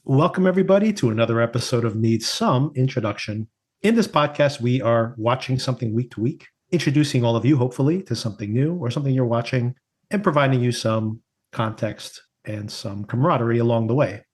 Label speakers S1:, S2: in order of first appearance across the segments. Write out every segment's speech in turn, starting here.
S1: Welcome, everybody, to another episode of Needs Some Introduction. In this podcast, we are watching something week to week, introducing all of you, hopefully, to something new or something you're watching, and providing you some context and some camaraderie along the way.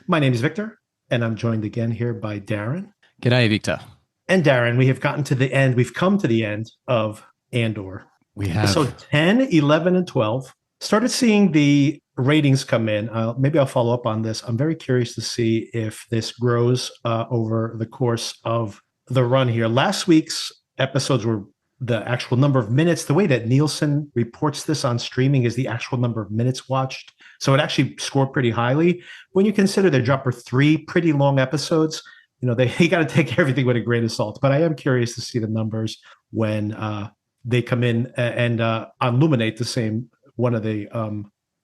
S1: My name is Victor, and I'm joined again here by Darren.
S2: G'day, Victor.
S1: And Darren, we have gotten to the end. We've come to the end of Andor.
S2: We have.
S1: Episode 10, 11, and 12. Started seeing the ratings come in. Maybe I'll follow up on this. I'm very curious to see if this grows over the course of the run here. Last week's episodes were the actual number of minutes. The way that Nielsen reports this on streaming is the actual number of minutes watched. So it actually scored pretty highly. When you consider they dropped for 3 pretty long episodes, you got to take everything with a grain of salt. But I am curious to see the numbers when they come in and illuminate the same one of the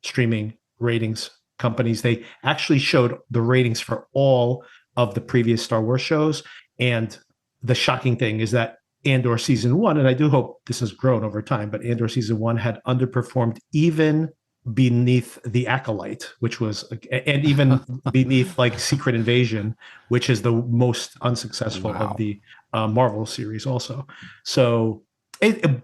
S1: streaming ratings companies. They actually showed the ratings for all of the previous Star Wars shows. And the shocking thing is that Andor season 1, and I do hope this has grown over time, but Andor season 1 had underperformed even beneath The Acolyte, which was, and even beneath like Secret Invasion, which is the most unsuccessful of the Marvel series also. So,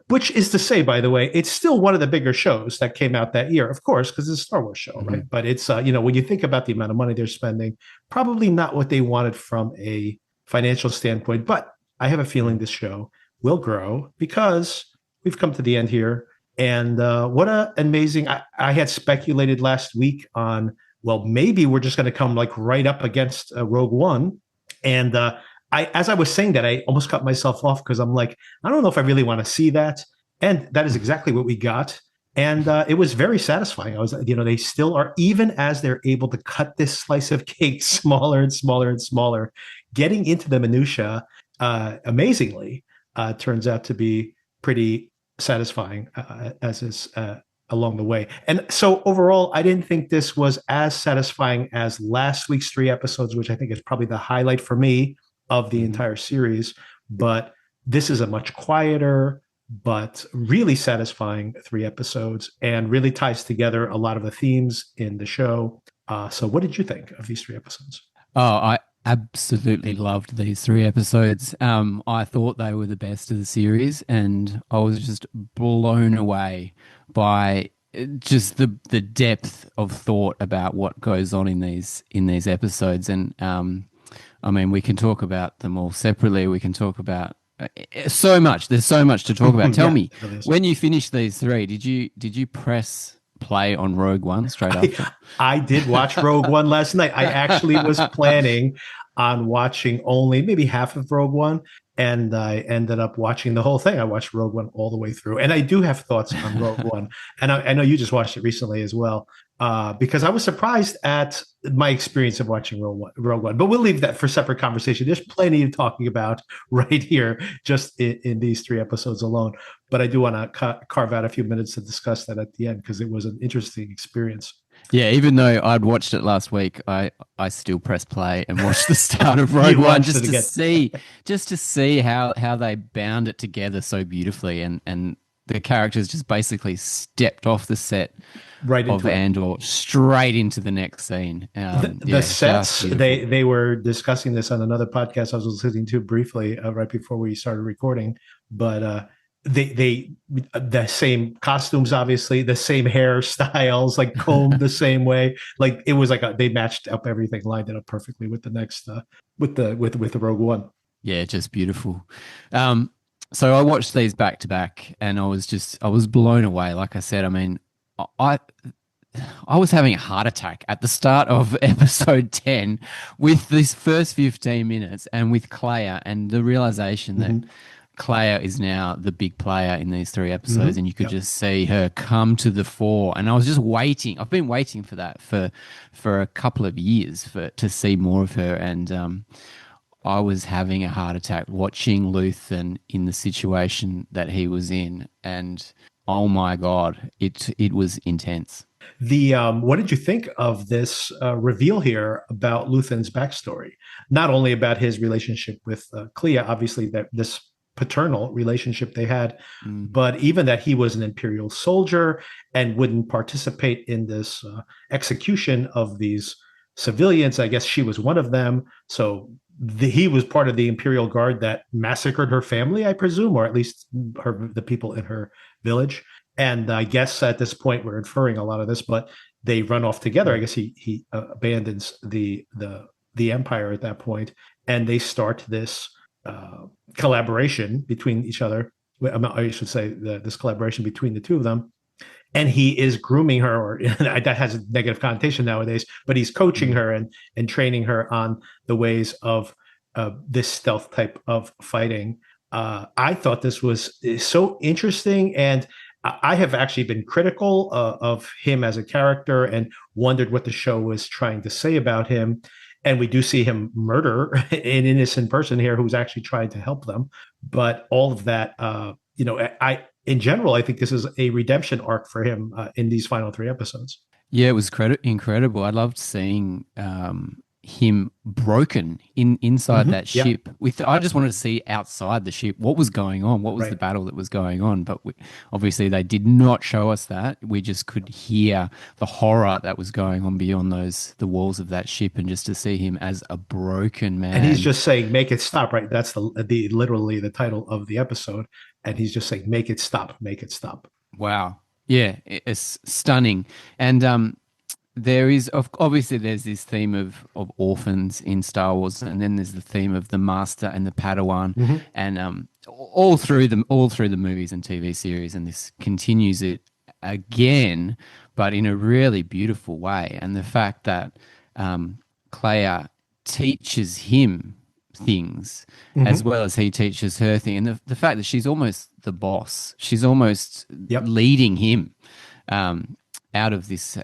S1: which is to say, by the way, it's still one of the bigger shows that came out that year, of course, because it's a Star Wars show, right? But it's, when you think about the amount of money they're spending, probably not what they wanted from a financial standpoint. But I have a feeling this show will grow because we've come to the end here. And what an amazing, I had speculated last week on, well, maybe we're just going to come like right up against Rogue One. And as I was saying that, I almost cut myself off because I'm like, I don't know if I really want to see that. And that is exactly what we got. And it was very satisfying. They still are, even as they're able to cut this slice of cake smaller and smaller and smaller, getting into the minutia, amazingly, turns out to be pretty satisfying as is along the way. And so overall, I didn't think this was as satisfying as last week's 3 episodes, which I think is probably the highlight for me of the entire series. But this is a much quieter, but really satisfying 3 episodes and really ties together a lot of the themes in the show. So what did you think of these 3 episodes?
S2: Oh, I absolutely loved these 3 episodes. I thought they were the best of the series, and I was just blown away by just the depth of thought about what goes on in these episodes. And I mean, we can talk about them all separately. We can talk about so much. There's so much to talk about. Tell me, when you finished these 3, did you press play on Rogue One straight after?
S1: I did watch Rogue One last night. I actually was planning on watching only maybe half of Rogue One, and I ended up watching the whole thing. I watched Rogue One all the way through, and I do have thoughts on Rogue One. And I know you just watched it recently as well, because I was surprised at my experience of watching Rogue One. But we'll leave that for separate conversation. There's plenty of talking about right here, just in these 3 episodes alone. But I do want to carve out a few minutes to discuss that at the end because it was an interesting experience.
S2: Yeah, even though I'd watched it last week, I still pressed play and watched the start of Rogue One just to see how they bound it together so beautifully, and the characters just basically stepped off the set of Andor straight into the next scene.
S1: The sets, they were discussing this on another podcast I was listening to briefly right before we started recording, but they the same costumes, obviously the same hairstyles, like combed the same way. Like it was like they matched up everything, lined it up perfectly with the next with the Rogue One.
S2: Yeah, just beautiful. So I watched these back to back, and I was blown away. Like I said, I mean, I was having a heart attack at the start of episode 10 with this first 15 minutes, and with Clea, and the realization that Clea is now the big player in these 3 episodes, and you could just see her come to the fore. And I was just waiting. I've been waiting for that for a couple of years to see more of her. And I was having a heart attack watching Luthen in the situation that he was in, and oh my God, it was intense.
S1: What did you think of this reveal here about Luthen's backstory? Not only about his relationship with Clea, obviously that this paternal relationship they had, but even that he was an Imperial soldier and wouldn't participate in this execution of these civilians. I guess she was one of them. So he was part of the Imperial Guard that massacred her family, I presume, or at least the people in her village. And I guess at this point we're inferring a lot of this, but they run off together. I guess he abandons the empire at that point, and they start this collaboration between each other. I should say this collaboration between the two of them, and he is grooming her, or that has a negative connotation nowadays, but he's coaching her and training her on the ways of this stealth type of fighting. I thought this was so interesting, and I have actually been critical of him as a character and wondered what the show was trying to say about him. And we do see him murder an innocent person here who's actually trying to help them. But all of that, in general, I think this is a redemption arc for him in these final three episodes.
S2: Yeah, it was incredible. I loved seeing him broken inside that
S1: Yeah.
S2: ship. I just wanted to see outside the ship what was going on, what was
S1: Right.
S2: the battle that was going on. But obviously, they did not show us that. We just could hear the horror that was going on beyond the walls of that ship, and just to see him as a broken
S1: And he's
S2: man.
S1: just saying, "Make it stop!" Right? That's the literally the title of the episode, and he's just saying, "Make it stop! Make it stop!"
S2: Wow. Yeah, it's stunning. And obviously there's this theme of orphans in Star Wars, and then there's the theme of the master and the Padawan,
S1: Mm-hmm.
S2: and all through the movies and TV series, and this continues it again, but in a really beautiful way. And the fact that Clea teaches him things as
S1: Mm-hmm.
S2: well as he teaches her thing, and the fact that she's almost the boss, she's almost
S1: Yep.
S2: leading him um, out of this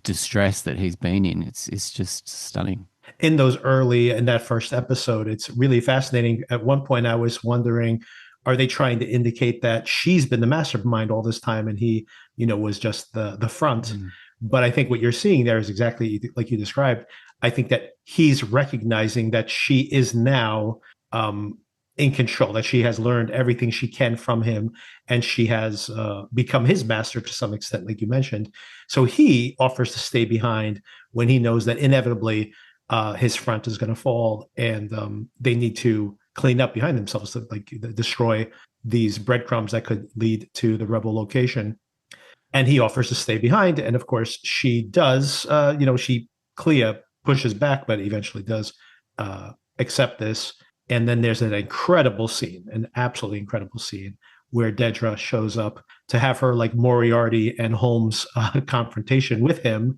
S2: distress that he's been in. It's just stunning.
S1: In that first episode, it's really fascinating. At one point, I was wondering, are they trying to indicate that she's been the mastermind all this time, and he, was just the front?
S2: Mm.
S1: But I think what you're seeing there is exactly like you described. I think that he's recognizing that she is now um, in control, that she has learned everything she can from him, and she has become his master to some extent, like you mentioned. So he offers to stay behind when he knows that inevitably his front is going to fall, and they need to clean up behind themselves to like destroy these breadcrumbs that could lead to the rebel location. And he offers to stay behind, and of course she does. Clea pushes back, but eventually does accept this. And then there's an incredible scene, an absolutely incredible scene, where Dedra shows up to have her like Moriarty and Holmes confrontation with him.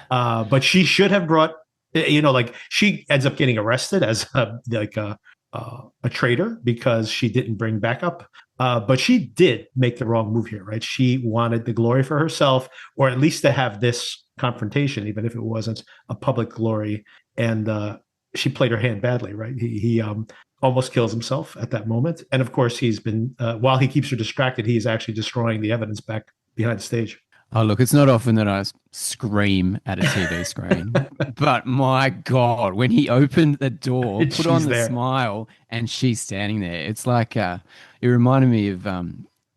S1: But she should have brought, like she ends up getting arrested as a traitor because she didn't bring backup. But she did make the wrong move here, right? She wanted the glory for herself, or at least to have this confrontation, even if it wasn't a public glory. And she played her hand badly, right? He almost kills himself at that moment. And of course, he's been, while he keeps her distracted, he's actually destroying the evidence back behind the stage.
S2: Oh, look, it's not often that I scream at a TV screen, but my God, when he opened the door,
S1: And
S2: put on
S1: she's
S2: the
S1: there.
S2: smile, and she's standing there. It's like it reminded me of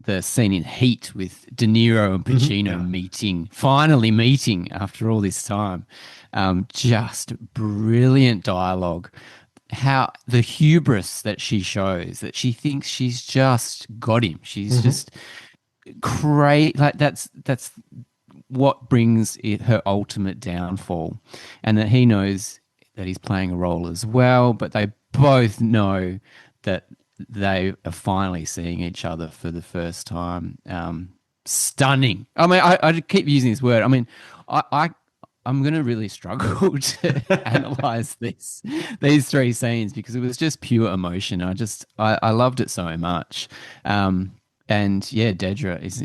S2: the scene in Heat with De Niro and
S1: Mm-hmm.
S2: Pacino
S1: Yeah.
S2: finally meeting after all this time. Just brilliant dialogue. How the hubris that she shows, that she thinks she's just got him. She's
S1: Mm-hmm.
S2: just great. Like that's what brings her ultimate downfall, and that he knows that he's playing a role as well. But they both know that they are finally seeing each other for the first time. Stunning. I mean, I keep using this word. I mean, I I'm gonna really struggle to analyze these three scenes because it was just pure emotion. I loved it so much. And yeah, Dedra is.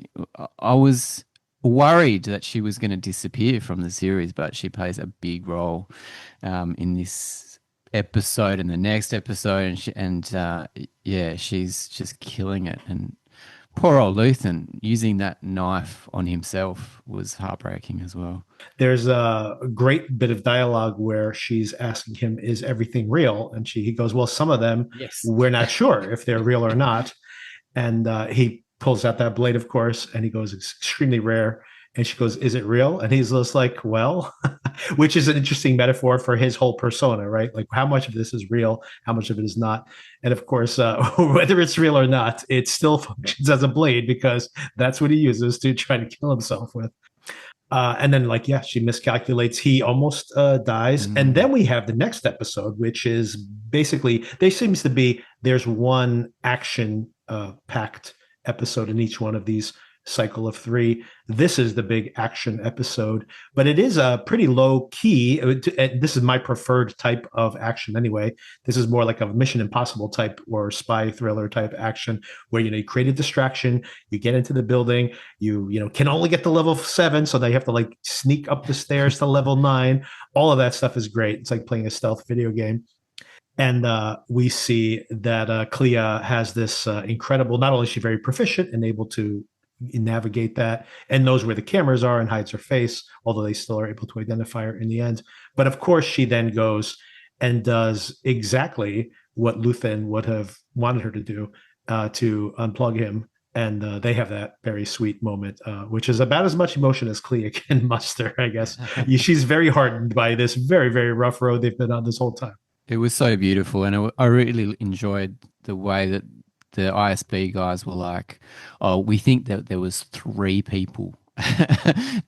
S2: I was worried that she was going to disappear from the series, but she plays a big role in this episode and the next episode, and yeah, she's just killing it. And poor old Luthen using that knife on himself was heartbreaking as well.
S1: There's a great bit of dialogue where she's asking him, "Is everything real?" And he goes, "Well, some of them
S2: Yes.
S1: we're not sure if they're real or not." And he pulls out that blade, of course, and he goes, "It's extremely rare." And she goes, "Is it real?" And he's just like, "Well," which is an interesting metaphor for his whole persona, right? Like, how much of this is real, how much of it is not. And of course, whether it's real or not, it still functions as a blade because that's what he uses to try to kill himself with. And then, like, yeah, she miscalculates. He almost dies. And
S2: Mm.
S1: then we have the next episode, which is basically there seems to be there's one action packed episode in each one of these cycle of three. This is the big action episode, but it is a pretty low key. This is my preferred type of action anyway. This is more like a Mission Impossible type or spy thriller type action where you create a distraction, you get into the building, you can only get to level 7, so they have to like sneak up the stairs to level 9. All of that stuff is great. It's like playing a stealth video game. And we see that Clea has this incredible, not only is she very proficient and able to navigate that and knows where the cameras are and hides her face, although they still are able to identify her in the end. But of course, she then goes and does exactly what Luthen would have wanted her to do to unplug him. And they have that very sweet moment, which is about as much emotion as Clea can muster, I guess. She's very hardened by this very, very rough road they've been on this whole time.
S2: It was so beautiful, and I really enjoyed the way that the ISB guys were like, "Oh, we think that there was 3 people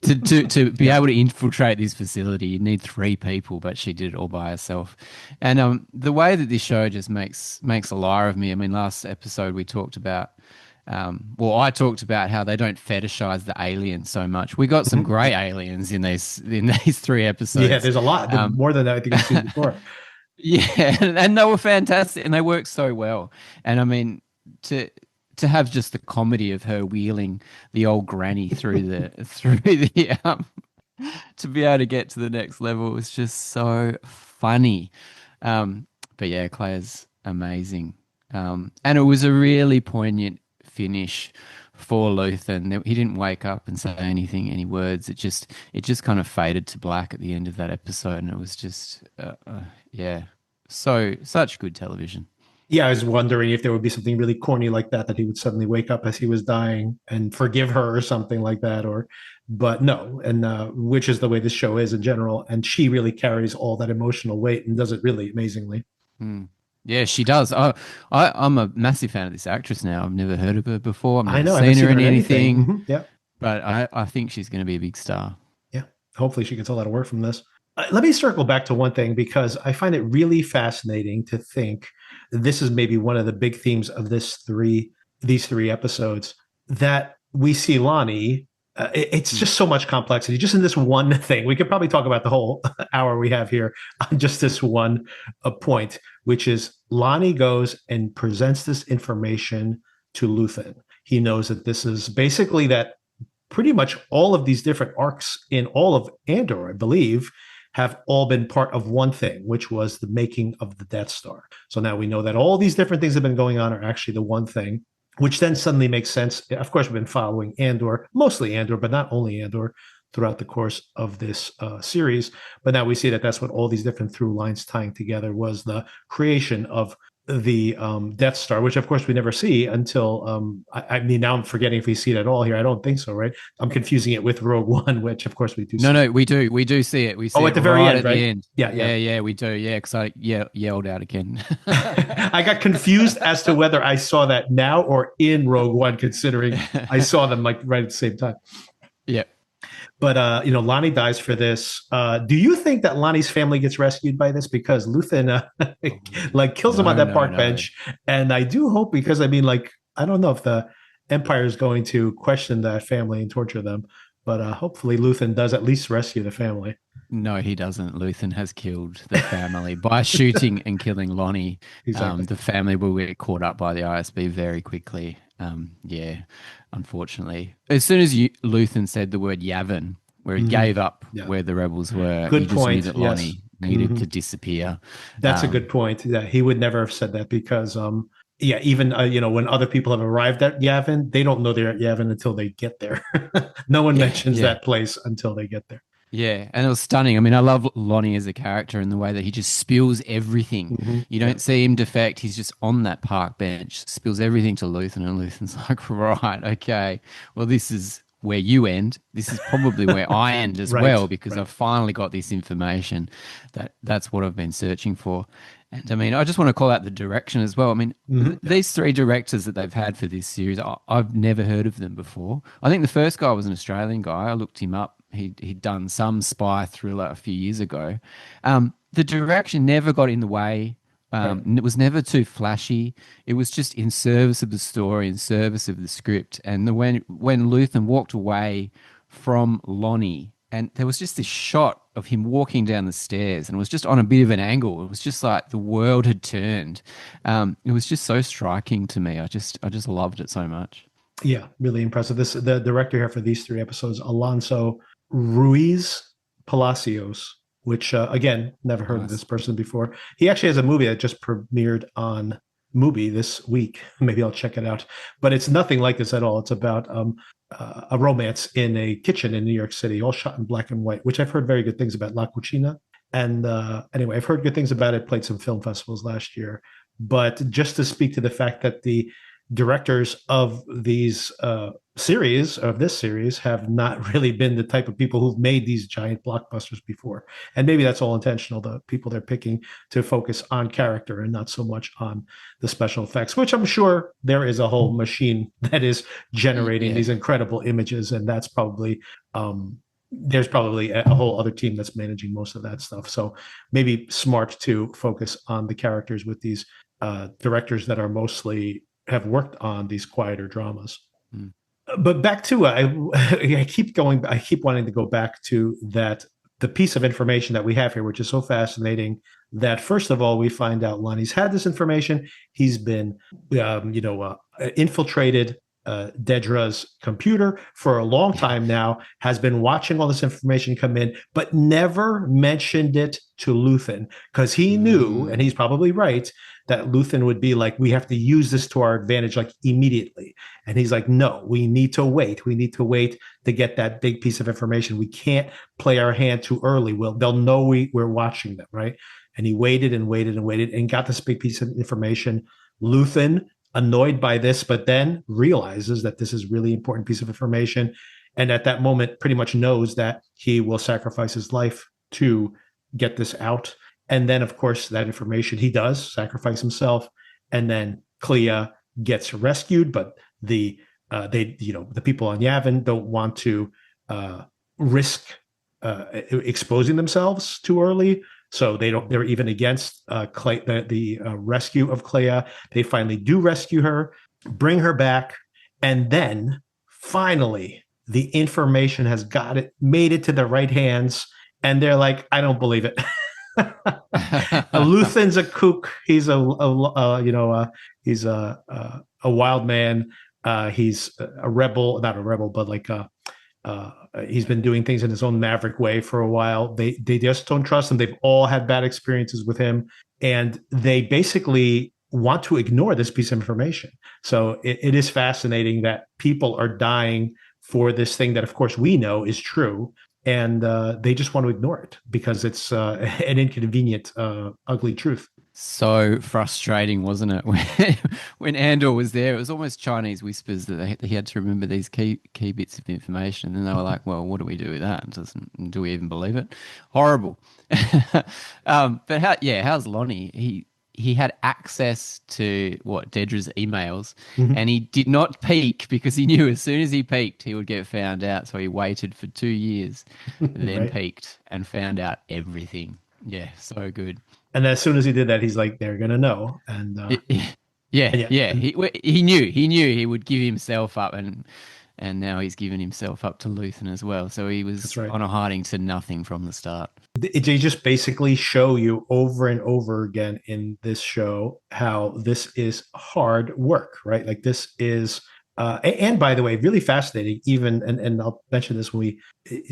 S2: to be
S1: Yeah.
S2: able to infiltrate this facility. You need 3 people," but she did it all by herself. And the way that this show just makes a liar of me. I mean, last episode we talked about. Well, I talked about how they don't fetishize the aliens so much. We got some great aliens in these 3
S1: Yeah,
S2: episodes.
S1: there's a lot more than I think I've seen before.
S2: Yeah, and they were fantastic, and they worked so well. And I mean, to to have just the comedy of her wheeling the old granny through the through the to be able to get to the next level was just so funny. But yeah, Claire's amazing, and it was a really poignant finish for Luthen. He didn't wake up and say anything, any words. It just kind of faded to black at the end of that episode, and it was just yeah, such good television.
S1: Yeah, I was wondering if there would be something really corny like that he would suddenly wake up as he was dying and forgive her or something like that, or but no, and which is the way this show is in general, and she really carries all that emotional weight and does it really amazingly.
S2: Mm. Yeah, she does. I'm a massive fan of this actress now. I've never heard of her before. I've
S1: I
S2: never
S1: know, I haven't
S2: seen her
S1: seen her
S2: in
S1: in anything.
S2: anything,
S1: Yeah,
S2: but I think she's going to be a big star.
S1: yeah. Hopefully, she gets a lot of work from this. Let me circle back to one thing because I find it really fascinating to think this is maybe one of the big themes of these 3 episodes that we see Lonnie. It's
S2: Mm.
S1: just so much complexity just in this one thing. We could probably talk about the whole hour we have here on just this one point, which is Lonnie goes and presents this information to Luthen. He knows that this is basically that pretty much all of these different arcs in all of Andor, I believe, have all been part of one thing, which was the making of the Death Star. So now we know that all these different things that have been going on are actually the one thing, which then suddenly makes sense. Of course, we've been following Andor, mostly Andor, but not only Andor throughout the course of this series. But now we see that that's what all these different through lines tying together was the creation of the Death Star, which of course we never see until I mean now I'm forgetting if we see it at all here. I don't think so, right? I'm confusing it with Rogue One, which of course we do
S2: No,
S1: see.
S2: no, we do see it. We see
S1: Oh,
S2: it
S1: at the very
S2: right
S1: end,
S2: at the
S1: right?
S2: end.
S1: Yeah, yeah.
S2: Yeah, yeah, we do. Yeah, because I yelled out again.
S1: I got confused as to whether I saw that now or in Rogue One, considering I saw them like right at the same time.
S2: Yeah.
S1: But Lonnie dies for this. Do you think that Lonnie's family gets rescued by this? Because Luthen like kills him on
S2: No,
S1: that
S2: no,
S1: park
S2: no.
S1: bench, and I do hope because I mean, like, I don't know if the Empire is going to question that family and torture them, but hopefully Luthen does at least rescue the family.
S2: No, he doesn't. Luthen has killed the family by shooting and killing Lonnie.
S1: Exactly.
S2: The family will get caught up by the ISB very quickly. Yeah, unfortunately. As soon as Luthen said the word Yavin, where he
S1: Mm-hmm.
S2: gave up
S1: Yeah.
S2: where the rebels were, you
S1: Good
S2: just knew
S1: point.
S2: that
S1: Yes.
S2: Lonnie needed
S1: Mm-hmm.
S2: to disappear.
S1: That's a good point. Yeah, he would never have said that because, yeah, even when other people have arrived at Yavin, they don't know they're at Yavin until they get there. No one
S2: Yeah,
S1: mentions
S2: yeah.
S1: that place until they get there.
S2: Yeah, and it was stunning. I mean, I love Lonnie as a character in the way that he just spills everything.
S1: Mm-hmm.
S2: You
S1: Yeah,
S2: don't see him defect. He's just on that park bench, spills everything to Luthen, and Luthen's like, right, okay, well, this is where you end. This is probably where I end as
S1: Right,
S2: well, because
S1: right.
S2: I've finally got this information. That's what I've been searching for. And I mean, I just want to call out the direction as well. I mean,
S1: Yeah.
S2: these three directors that they've had for this series, I've never heard of them before. I think the first guy was an Australian guy. I looked him up. He'd done some spy thriller a few years ago. The direction never got in the way.
S1: Right.
S2: It was never too flashy. It was just in service of the story, in service of the script. And when Luthen walked away from Lonnie, and there was just this shot of him walking down the stairs, and it was just on a bit of an angle. It was just like the world had turned. It was just so striking to me. I just loved it so much.
S1: Yeah, really impressive. The director here for these three episodes, Alonso Ruiz Palacios, which again, never heard of
S2: Nice.
S1: this person before. He actually has a movie that just premiered on Mubi this week. Maybe I'll check it out. But it's nothing like this at all. It's about a romance in a kitchen in New York City, all shot in black and white, which I've heard very good things about. La Cucina. And anyway, I've heard good things about it. Played some film festivals last year. But just to speak to the fact that the directors of these this series have not really been the type of people who've made these giant blockbusters before, and maybe that's all intentional. The people they're picking to focus on character and not so much on the special effects, which I'm sure there is a whole machine that is generating
S2: Yeah.
S1: these incredible images, and that's probably there's probably a whole other team that's managing most of that stuff. So maybe smart to focus on the characters with these directors that are mostly have worked on these quieter dramas.
S2: Mm.
S1: But back to I keep going. I keep wanting to go back to that the piece of information that we have here, which is so fascinating. That first of all, we find out Lonnie's had this information. He's been, infiltrated Dedra's computer for a long time now, has been watching all this information come in, but never mentioned it to Luthen because he knew, and he's probably right, that Luthen would be like, we have to use this to our advantage, like immediately. And he's like, no, we need to wait. We need to wait to get that big piece of information. We can't play our hand too early. They'll know we're watching them, right? And he waited and waited and waited and got this big piece of information. Luthen, annoyed by this, but then realizes that this is really important piece of information. And at that moment, pretty much knows that he will sacrifice his life to get this out. And then, of course, that information he does sacrifice himself. And then Clea gets rescued, but the people on Yavin don't want to risk exposing themselves too early. So they're even against the rescue of Clea. They finally do rescue her, bring her back, and then finally the information has made it to the right hands, and they're like, I don't believe it. Luthen's a kook. He's he's a wild man. He's a rebel, not a rebel, but like he's been doing things in his own maverick way for a while. They just don't trust him. They've all had bad experiences with him, and they basically want to ignore this piece of information. So it is fascinating that people are dying for this thing that, of course, we know is true, and they just want to ignore it because it's an inconvenient, ugly truth.
S2: So frustrating, wasn't it? When Andor was there, it was almost Chinese whispers that he had to remember these key bits of information. And they were like, well, what do we do with that? Do we even believe it? Horrible. But how's Lonnie? He had access to Dedra's emails, and he did not peek because he knew as soon as he peeked, he would get found out. So he waited for 2 years, then
S1: Right.
S2: peeked and found out everything. Yeah, so good.
S1: And as soon as he did that, he's like, they're gonna know. And
S2: Yeah,
S1: yeah,
S2: yeah. He knew he would give himself up, and now he's given himself up to Luthen as well. So he
S1: that's
S2: was
S1: right.
S2: on a hiding to nothing from the start.
S1: They just basically show you over and over again in this show how this is hard work, right? Like this is, and by the way, really fascinating. Even and I'll mention this when we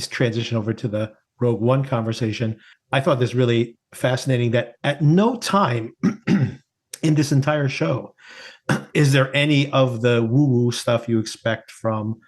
S1: transition over to the Rogue One conversation. I thought this really fascinating that at no time in this entire show is there any of the woo-woo stuff you expect from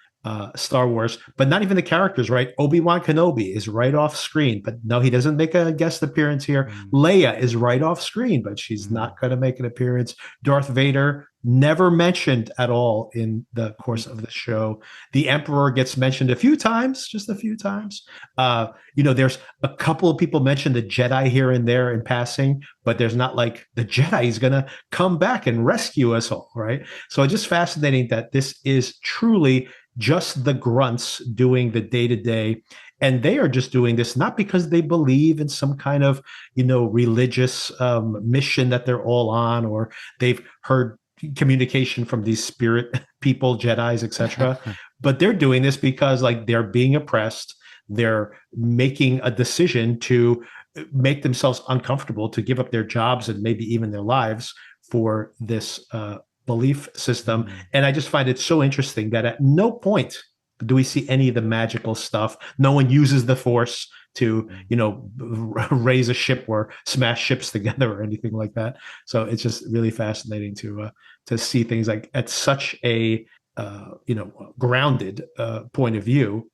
S1: Star Wars, but not even the characters, right? Obi-Wan Kenobi is right off screen, but no, he doesn't make a guest appearance here. Leia is right off screen, but she's not going to make an appearance. Darth Vader never mentioned at all in the course of the show. The Emperor gets mentioned a few times, just a few times. There's a couple of people mention the Jedi here and there in passing, but there's not like the Jedi is going to come back and rescue us all, right? So it's just fascinating that this is truly just the grunts doing the day to day. And they are just doing this not because they believe in some kind of, religious mission that they're all on, or they've heard communication from these spirit people, Jedis, etc. But they're doing this because like they're being oppressed. They're making a decision to make themselves uncomfortable, to give up their jobs and maybe even their lives for this belief system. And I just find it so interesting that at no point do we see any of the magical stuff. No one uses the Force to, raise a ship or smash ships together or anything like that. So it's just really fascinating to see things like at such a grounded point of view.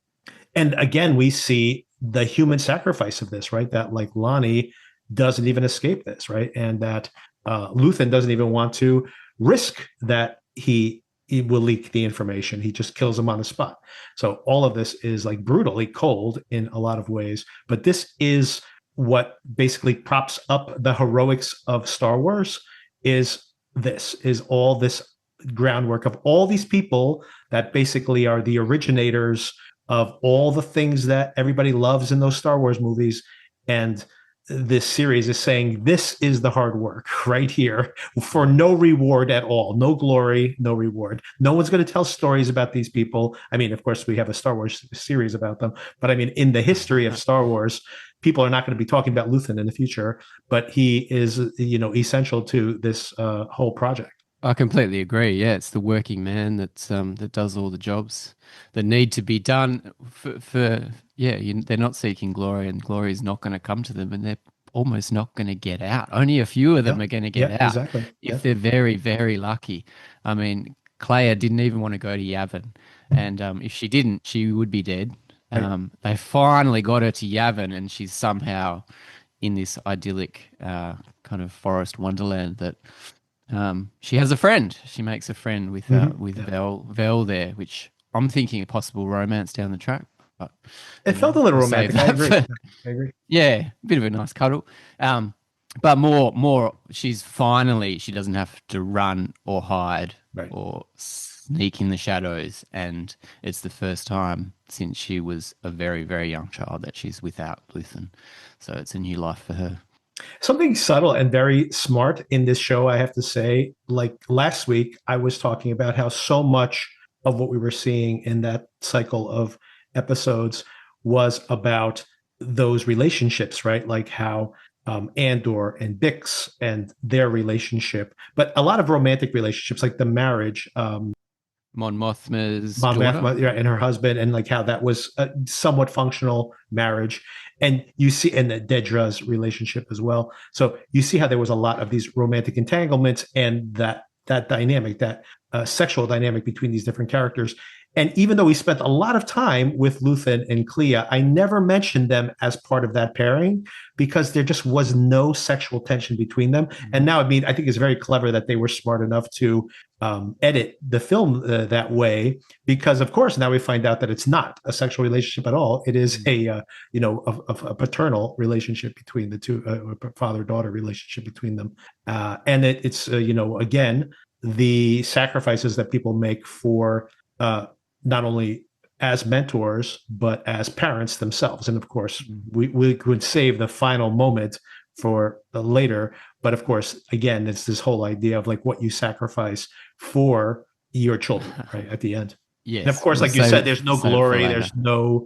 S1: And again, we see the human sacrifice of this, right? That like Lonnie doesn't even escape this, right? And that Luthen doesn't even want to risk that he will leak the information. He just kills him on the spot. So all of this is like brutally cold in a lot of ways. But this is what basically props up the heroics of Star Wars, is all this groundwork of all these people that basically are the originators of all the things that everybody loves in those Star Wars movies. And this series is saying this is the hard work right here for no reward at all, no glory, no reward. No one's going to tell stories about these people. I mean, of course, we have a Star Wars series about them, but I mean, in the history of Star Wars, people are not going to be talking about Luthen in the future, but he is, essential to this whole project.
S2: I completely agree. Yeah, it's the working man that does all the jobs that need to be done they're not seeking glory, and glory is not going to come to them, and they're almost not going to get out. Only a few of them are going to get out
S1: exactly.
S2: if they're very, very lucky. I mean, Clea didn't even want to go to Yavin, and if she didn't, she would be dead.
S1: Right.
S2: They finally got her to Yavin, and she's somehow in this idyllic kind of forest wonderland that she has a friend. She makes a friend with Vel there, which I'm thinking a possible romance down the track. But
S1: It felt a little romantic. I agree. I agree.
S2: Yeah, a bit of a nice cuddle. But more, she doesn't have to run or hide
S1: Right.
S2: or sneak in the shadows, and it's the first time since she was a very, very young child that she's without Luthen. So it's a new life for her.
S1: Something subtle and very smart in this show, I have to say. Like last week, I was talking about how so much of what we were seeing in that cycle of episodes was about those relationships, right? Like how Andor and Bix and their relationship, but a lot of romantic relationships, like the marriage,
S2: Mon Mothma's
S1: Mon
S2: daughter.
S1: Mothma, and her husband, and like how that was a somewhat functional marriage. And you see, and the Dedra's relationship as well. So you see how there was a lot of these romantic entanglements and that dynamic, that sexual dynamic between these different characters. And even though we spent a lot of time with Luthen and Clea, I never mentioned them as part of that pairing because there just was no sexual tension between them. And now, I mean, I think it's very clever that they were smart enough to edit the film that way, because of course now we find out that it's not a sexual relationship at all. It is a paternal relationship between the two, father-daughter relationship between them, and it's again, the sacrifices that people make for not only as mentors but as parents themselves. And of course, we could save the final moment for later, but of course, again, it's this whole idea of like what you sacrifice for your children, right, at the end.
S2: Yes.
S1: And of course,
S2: We'll
S1: like you
S2: save
S1: said,
S2: it-
S1: there's no
S2: save it for
S1: glory,
S2: later.
S1: there's no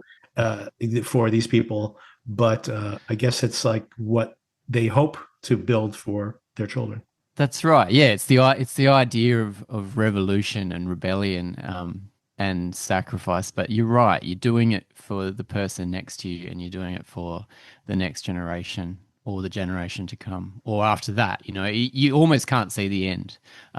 S1: for these people, but I guess it's like what they hope to build for their children.
S2: That's right. Yeah, it's the idea of revolution and rebellion, and sacrifice. But you're right. You're doing it for the person next to you, and you're doing it for the next generation or the generation to come, or after that. You almost can't see the end,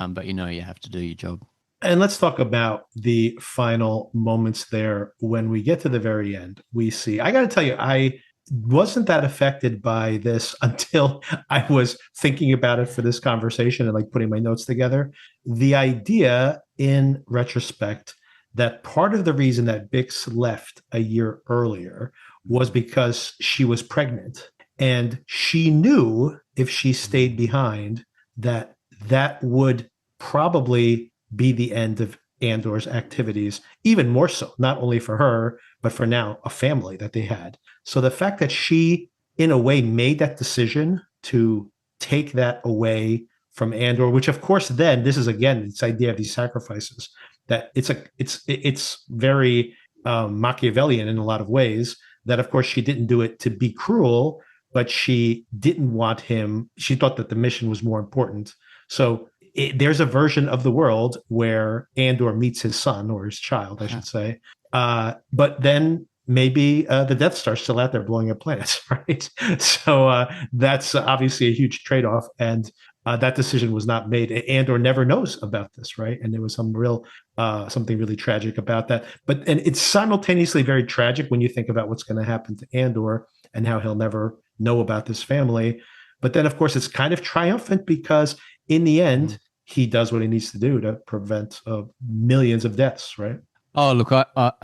S2: but you have to do your job.
S1: And let's talk about the final moments there. When we get to the very end, we see, I got to tell you, I wasn't that affected by this until I was thinking about it for this conversation and like putting my notes together. The idea in retrospect that part of the reason that Bix left a year earlier was because she was pregnant. And she knew if she stayed behind that that would probably be the end of Andor's activities, even more so, not only for her, but for now a family that they had. So the fact that she, in a way, made that decision to take that away from Andor, which of course then this is again this idea of these sacrifices that it's very Machiavellian in a lot of ways. That of course she didn't do it to be cruel, but she didn't want him. She thought that the mission was more important. So there's a version of the world where Andor meets his son or his child, I should say. But then maybe the Death Star's still out there blowing up planets, right? So that's obviously a huge trade-off, and that decision was not made. Andor never knows about this, right? And there was something really tragic about that. But and it's simultaneously very tragic when you think about what's going to happen to Andor and how he'll never know about this family. But then, of course, it's kind of triumphant because in the end, he does what he needs to do to prevent millions of deaths, right?
S2: Oh, look, well,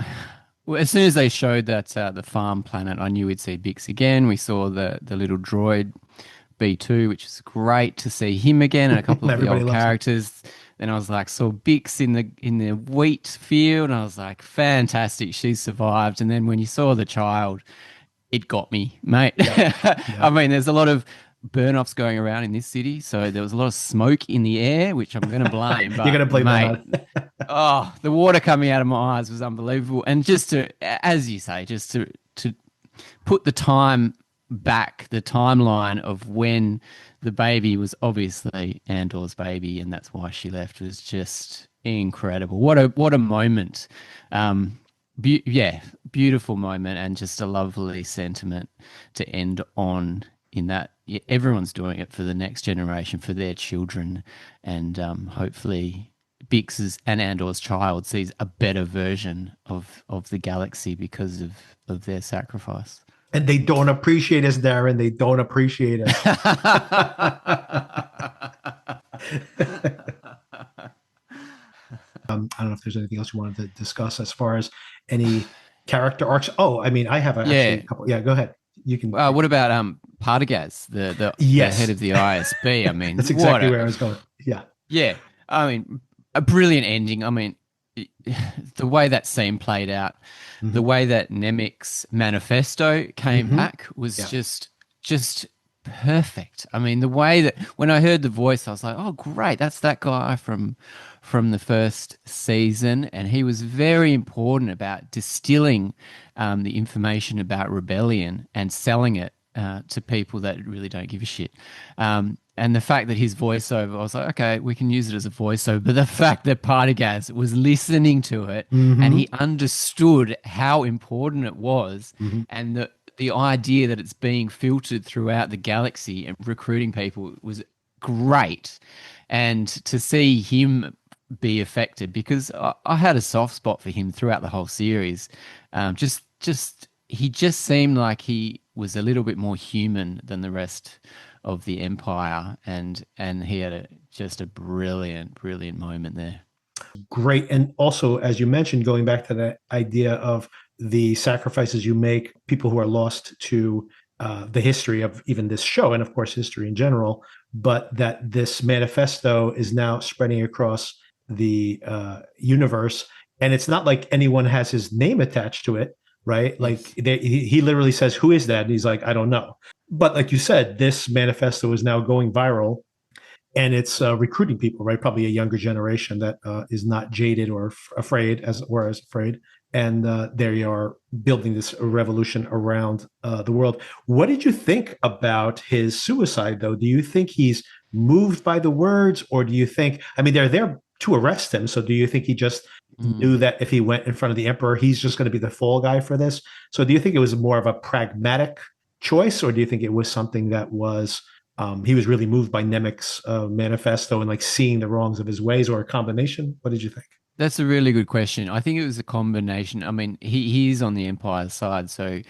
S2: as soon as they showed that the farm planet, I knew we'd see Bix again. We saw the little droid B2, which is great to see him again and a couple of the
S1: Everybody
S2: old
S1: loves him.
S2: characters. Then I was like, saw Bix in the wheat field, and I was like, fantastic, she survived. And then when you saw the child, it got me, mate. I
S1: Yeah.
S2: mean, there's a lot of burn offs going around in this city, so there was a lot of smoke in the air, which I'm going to blame.
S1: You're
S2: But
S1: going to blame that
S2: mate,
S1: on.
S2: oh, the water coming out of my eyes was unbelievable. And just to, as you say, just to put the time back, the timeline of when the baby was obviously Andor's baby, and that's why she left, was just incredible. What a moment. Yeah, beautiful moment, and just a lovely sentiment to end on. In that, yeah, everyone's doing it for the next generation, for their children, and hopefully Bix's and Andor's child sees a better version of the galaxy because of their sacrifice.
S1: And they don't appreciate us, Darren. They don't appreciate us. I don't know if there's anything else you wanted to discuss as far as any character arcs. Oh, I mean, I have actually
S2: Yeah.
S1: a couple. Yeah, go ahead. You can.
S2: What about Partagaz, the head
S1: Yes,
S2: of the ISB? I mean,
S1: that's
S2: what
S1: exactly
S2: a
S1: where I was going. Yeah.
S2: yeah. I mean, a brilliant ending. I mean, the way that scene played out, the
S1: Mm-hmm.
S2: way that Nemec's manifesto came
S1: Mm-hmm.
S2: back was
S1: Yeah.
S2: just perfect. I mean, the way that when I heard the voice, I was like, "Oh, great, that's that guy from the first season," and he was very important about distilling the information about rebellion and selling it to people that really don't give a shit. And the fact that his voiceover, I was like, okay, we can use it as a voiceover. But the fact that Partagaz was listening to it and
S1: Mm-hmm.
S2: he understood how important it was,
S1: Mm-hmm.
S2: and the idea that it's being filtered throughout the galaxy and recruiting people was great. And to see him be affected, because I had a soft spot for him throughout the whole series. Just he just seemed like he was a little bit more human than the rest of the Empire, and he had just a brilliant moment there.
S1: Great. And also, as you mentioned, going back to that idea of the sacrifices you make, people who are lost to the history of even this show, and of course, history in general, but that this manifesto is now spreading across the universe. And it's not like anyone has his name attached to it, right? Like
S2: Yes.
S1: he literally says, "Who is that?" And he's like, "I don't know." But like you said, this manifesto is now going viral and it's recruiting people, right? Probably a younger generation that is not jaded or afraid, as afraid, and they are building this revolution around the world. What did you think about his suicide, though? Do you think he's moved by the words, or do you think? I mean, they're there to arrest him, so do you think he just
S2: Mm.
S1: knew that if he went in front of the emperor, he's just going to be the fall guy for this? So, do you think it was more of a pragmatic choice, or do you think it was something that was he was really moved by Nemec's manifesto and like seeing the wrongs of his ways, or a combination? What did you think?
S2: That's a really good question. I think it was a combination. I mean, he's on the Empire side, so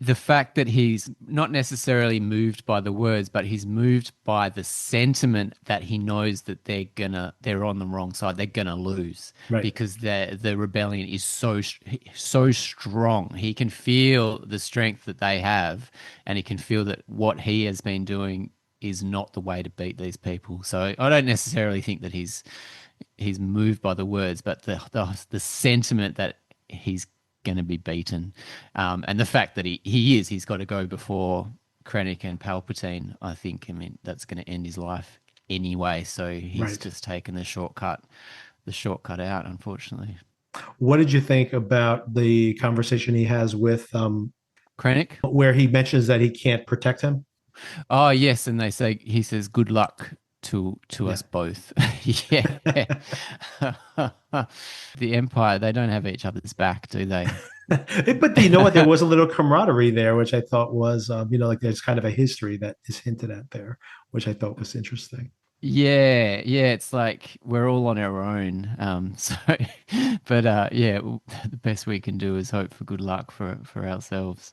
S2: the fact that he's not necessarily moved by the words, but he's moved by the sentiment that he knows that they're on the wrong side. They're gonna lose
S1: Right.
S2: because the rebellion is so strong. He can feel the strength that they have, and he can feel that what he has been doing is not the way to beat these people. So I don't necessarily think that he's moved by the words, but the sentiment that he's going to be beaten, and the fact that he's got to go before Krennic and Palpatine. I think, I mean, that's going to end his life anyway. So he's
S1: Right.
S2: just taken the shortcut out, unfortunately.
S1: What did you think about the conversation he has with
S2: Krennic.
S1: where he mentions that he can't protect him?
S2: Oh yes, and he says good luck to
S1: Yeah.
S2: us both. Yeah. The Empire, they don't have each other's back, do they?
S1: But you know what? There was a little camaraderie there, which I thought was, like there's kind of a history that is hinted at there, which I thought was interesting.
S2: Yeah, yeah, it's like we're all on our own. So, but yeah, the best we can do is hope for good luck for ourselves.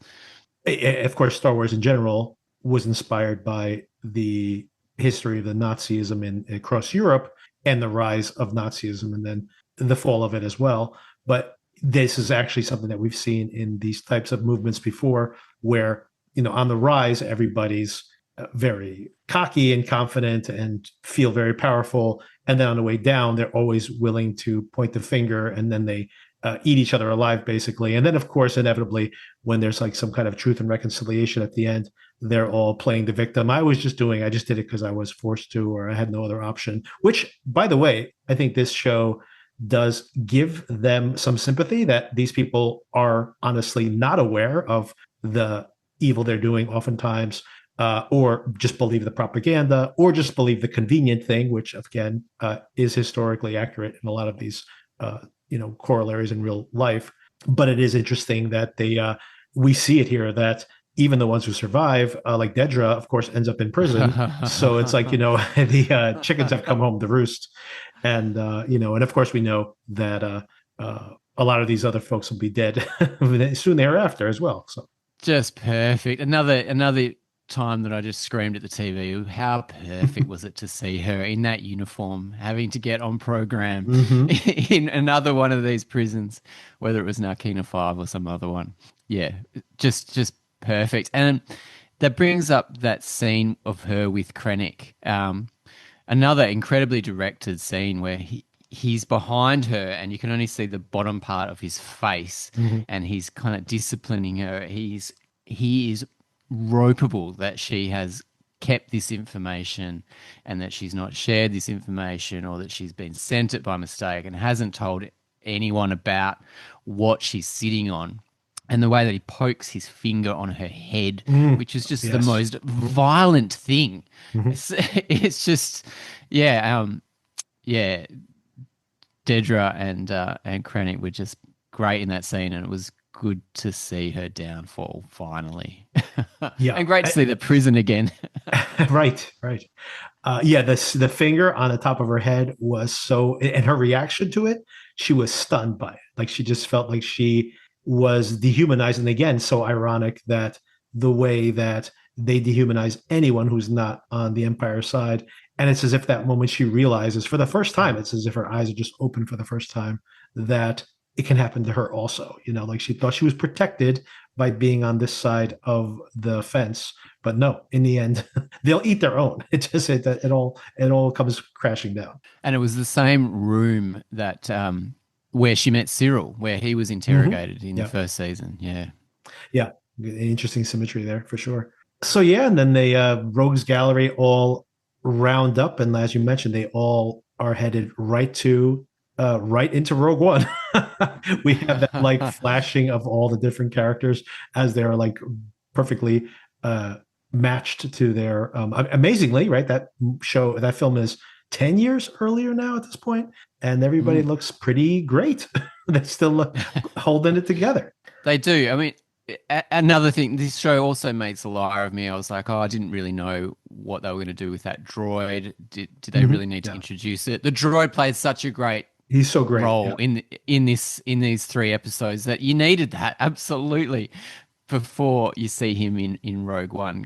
S1: Of course, Star Wars in general was inspired by the history of the Nazism across Europe and the rise of Nazism and then the fall of it as well. But this is actually something that we've seen in these types of movements before, where, on the rise, everybody's very cocky and confident and feel very powerful. And then on the way down, they're always willing to point the finger and then they eat each other alive, basically. And then, of course, inevitably, when there's like some kind of truth and reconciliation at the end, they're all playing the victim. I just did it because I was forced to, or I had no other option, which, by the way, I think this show does give them some sympathy that these people are honestly not aware of the evil they're doing oftentimes, or just believe the propaganda, or just believe the convenient thing, which again is historically accurate in a lot of these corollaries in real life. But it is interesting that we see it here that even the ones who survive, like Dedra, of course, ends up in prison. So it's like, the chickens have come home to roost, and and of course we know that a lot of these other folks will be dead soon thereafter as well. So
S2: Just perfect. Another time that I just screamed at the TV. How perfect was it to see her in that uniform, having to get on program
S1: mm-hmm.
S2: in another one of these prisons, whether it was Narkina 5 or some other one. Yeah, just perfect. And that brings up that scene of her with Krennic. Another incredibly directed scene where he's behind her and you can only see the bottom part of his face,
S1: Mm-hmm.
S2: and he's kind of disciplining her. He is ropeable that she has kept this information and that she's not shared this information, or that she's been sent it by mistake and hasn't told anyone about what she's sitting on. And the way that he pokes his finger on her head,
S1: Mm.
S2: which is just the
S1: Yes.
S2: most violent thing.
S1: Mm-hmm.
S2: It's just, yeah, yeah. Dedra and Krennic were just great in that scene, and it was good to see her downfall finally,
S1: Yeah.
S2: and great to see the prison again.
S1: Right. Right. Yeah, the finger on the top of her head was so, and her reaction to it, she was stunned by it. Like she just felt like she was dehumanized. And again, so ironic that the way that they dehumanize anyone who's not on the Empire side. And it's as if that moment she realizes for the first time, it's as if her eyes are just open for the first time that it can happen to her also. Like she thought she was protected by being on this side of the fence, but no, in the end, they'll eat their own. It all comes crashing down.
S2: And it was the same room that where she met Cyril, where he was
S1: Mm-hmm.
S2: interrogated in the
S1: Yeah,
S2: first season. Yeah.
S1: yeah, interesting symmetry there for sure. So yeah, and then the rogues gallery all round up, and as you mentioned, they all are headed right into Rogue One. We have that like flashing of all the different characters as they're like perfectly uh, matched to their amazingly, right? That film is 10 years earlier now at this point, and everybody
S2: Mm.
S1: looks pretty great. They're still holding it together.
S2: They do. I mean, another thing, this show also makes a liar of me. I was like, oh, I didn't really know what they were going to do with that droid. Did they
S1: Mm-hmm.
S2: really need to
S1: Yeah,
S2: introduce it? The droid played such a great
S1: he's so great.
S2: role
S1: Yeah.
S2: in these 3 episodes that you needed that absolutely. before you see him in Rogue One,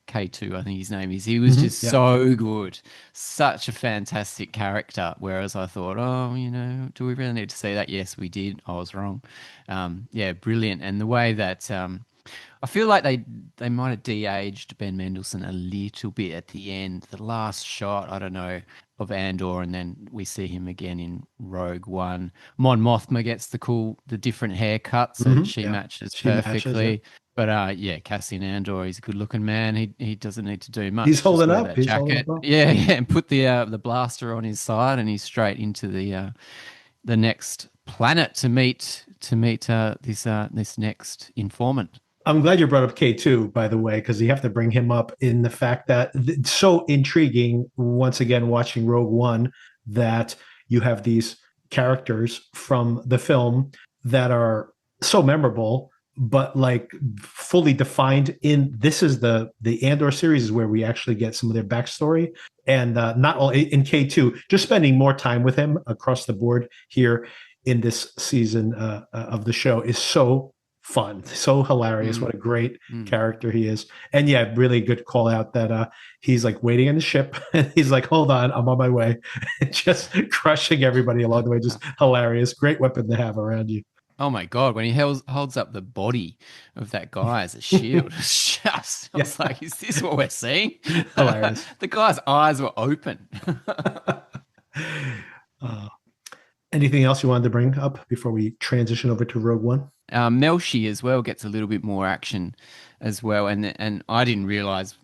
S2: K2, I think his name is. He was
S1: Hmm.
S2: just
S1: Yeah.
S2: so good, such a fantastic character. Whereas I thought, oh, do we really need to see that? Yes, we did. I was wrong. Yeah, brilliant. And the way that I feel like they might have de-aged Ben Mendelsohn a little bit at the end. The last shot, I don't know, of Andor, and then we see him again in Rogue One. Mon Mothma gets the different haircut so that
S1: Hmm.
S2: she
S1: Yeah.
S2: matches
S1: She matches. Yeah.
S2: perfectly. But yeah, Cassian Andor, he's a good-looking man. He doesn't need to do
S1: He's
S2: much. Just
S1: holding
S2: wear
S1: up.
S2: that
S1: He's holding up
S2: jacket.
S1: well.
S2: Yeah, yeah, and put the blaster on his side, and he's straight into the next planet to meet this next informant.
S1: I'm glad you brought up K2, by the way, because you have to bring him up in the fact that it's so intriguing, once again, watching Rogue One, that you have these characters from the film that are so memorable, but like fully defined in this is the Andor series is where we actually get some of their backstory. And not all in K2, just spending more time with him across the board here in this season of the show is so fun, so hilarious. What
S2: Mm,
S1: a great
S2: mm.
S1: character he is. And yeah, really good call out that he's like waiting in the ship and he's like, hold on, I'm on my way. Just crushing everybody along the way. Just hilarious. Great weapon to have around you.
S2: Oh my God, when he holds up the body of that guy as a shield, I
S1: Yeah.
S2: was like, is this what we're seeing?
S1: Hilarious.
S2: The guy's eyes were open.
S1: uh, Anything else you wanted to bring up before we transition over to Rogue One?
S2: Melshi as well gets a little bit more action as well. And I didn't realize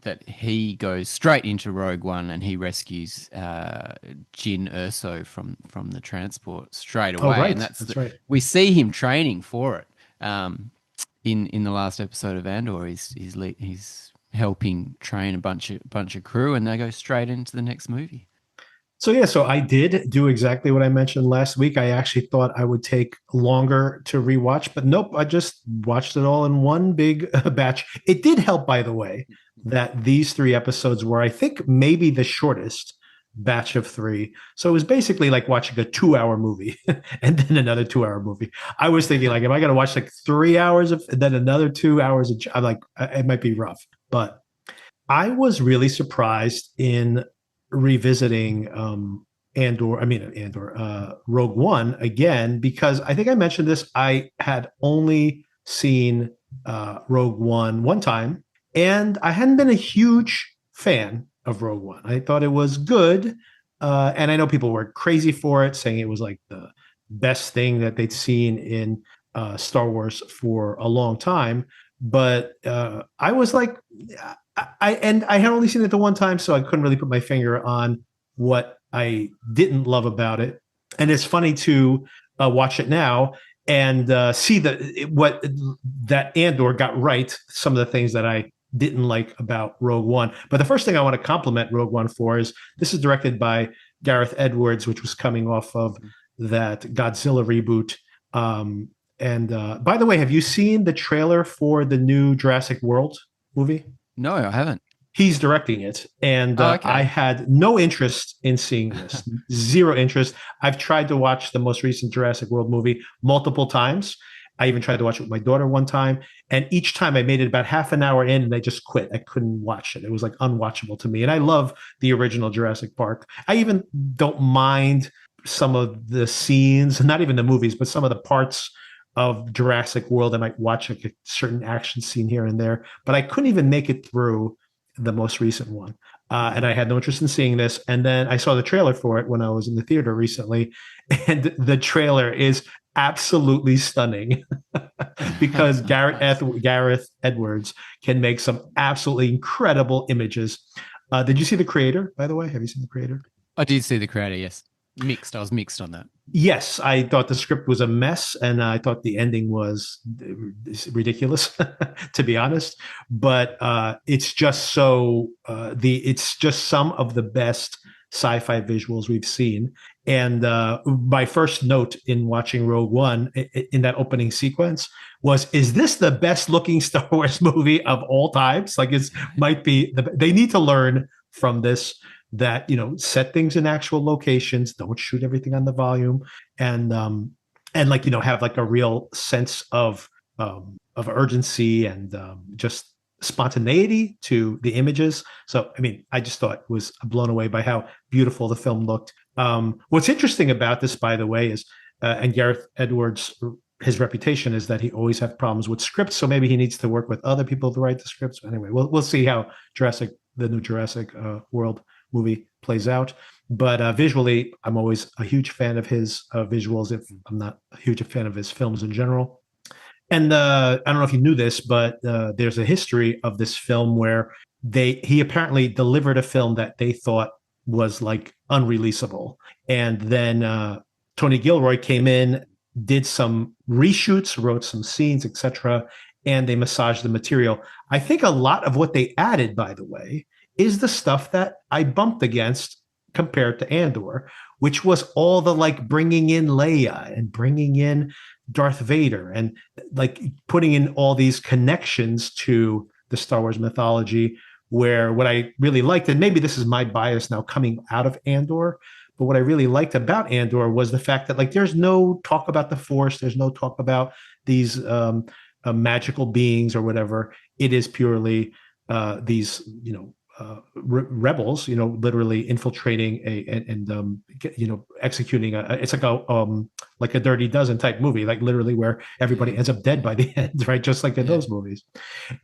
S2: that he goes straight into Rogue One and he rescues Jin Erso from the transport straight
S1: Oh,
S2: away.
S1: right.
S2: And
S1: That's right.
S2: we see him training for it. In the last episode of Andor, he's helping train a bunch of crew, and they go straight into the next movie.
S1: So yeah, so I did do exactly what I mentioned last week. I actually thought I would take longer to rewatch, but nope, I just watched it all in one big batch. It did help, by the way, that these three episodes were, I think, maybe the shortest batch of three. So it was basically like watching a 2 hour movie and then another 2 hour movie. I was thinking, like, am I going to watch like 3 hours of and then another 2 hours? I'm like, it might be rough, but I was really surprised in revisiting Rogue One again, because I think I mentioned this. I had only seen Rogue One time, and I hadn't been a huge fan of Rogue One. I thought it was good, and I know people were crazy for it, saying it was like the best thing that they'd seen in Star Wars for a long time. But I was like, I had only seen it the one time, so I couldn't really put my finger on what I didn't love about it. And it's funny to watch it now and see what that Andor got right. Some of the things that I didn't like about Rogue One. But the first thing I want to compliment Rogue One for is this is directed by Gareth Edwards, which was coming off of that Godzilla reboot. And by the way, have you seen the trailer for the new Jurassic World movie?
S2: No, I haven't.
S1: He's directing it, and
S2: Oh,
S1: I
S2: okay.
S1: had no interest in seeing this. Zero interest. I've tried to watch the most recent Jurassic World movie multiple times. I even tried to watch it with my daughter one time, and each time I made it about half an hour in, and I just quit. I couldn't watch it. It was like unwatchable to me. And I love the original Jurassic Park. I even don't mind some of the scenes, not even the movies, but some of the parts of Jurassic World. I might watch like a certain action scene here and there, but I couldn't even make it through the most recent one. And I had no interest in seeing this. And then I saw the trailer for it when I was in the theater recently. And the trailer is absolutely stunning because
S2: Nice.
S1: Gareth Edwards can make some absolutely incredible images. Did you see The Creator, by the way? Have you seen The Creator?
S2: I did see the creator, yes. Mixed. I was mixed on that.
S1: Yes, I thought the script was a mess, and I thought the ending was ridiculous, to be honest. But it's just it's just some of the best sci-fi visuals we've seen. And my first note in watching Rogue One in that opening sequence was, "Is this the best looking Star Wars movie of all times?" Like, it might be. They need to learn from this that set things in actual locations, don't shoot everything on the volume, and like have like a real sense of of urgency and just spontaneity to the images. So, I mean, I just thought was blown away by how beautiful the film looked. What's interesting about this, by the way, is and Gareth Edwards, his reputation is that he always had problems with scripts. So maybe he needs to work with other people to write the scripts. Anyway, we'll see how the new Jurassic World movie plays out. But visually, I'm always a huge fan of his visuals. If I'm not a huge fan of his films in general. And I don't know if you knew this, but there's a history of this film where he apparently delivered a film that they thought was like unreleasable, and then Tony Gilroy came in, did some reshoots, wrote some scenes, etc., and they massaged the material. I think a lot of what they added, by the way, is the stuff that I bumped against compared to Andor, which was all the like bringing in Leia and bringing in Darth Vader and like putting in all these connections to the Star Wars mythology. Where what I really liked, and maybe this is my bias now coming out of Andor, but what I really liked about Andor was the fact that like there's no talk about the Force, there's no talk about these magical beings or whatever. It is purely these rebels, literally infiltrating executing it's like a Dirty Dozen type movie, like literally where everybody ends up dead by the end, right? Just like in those movies.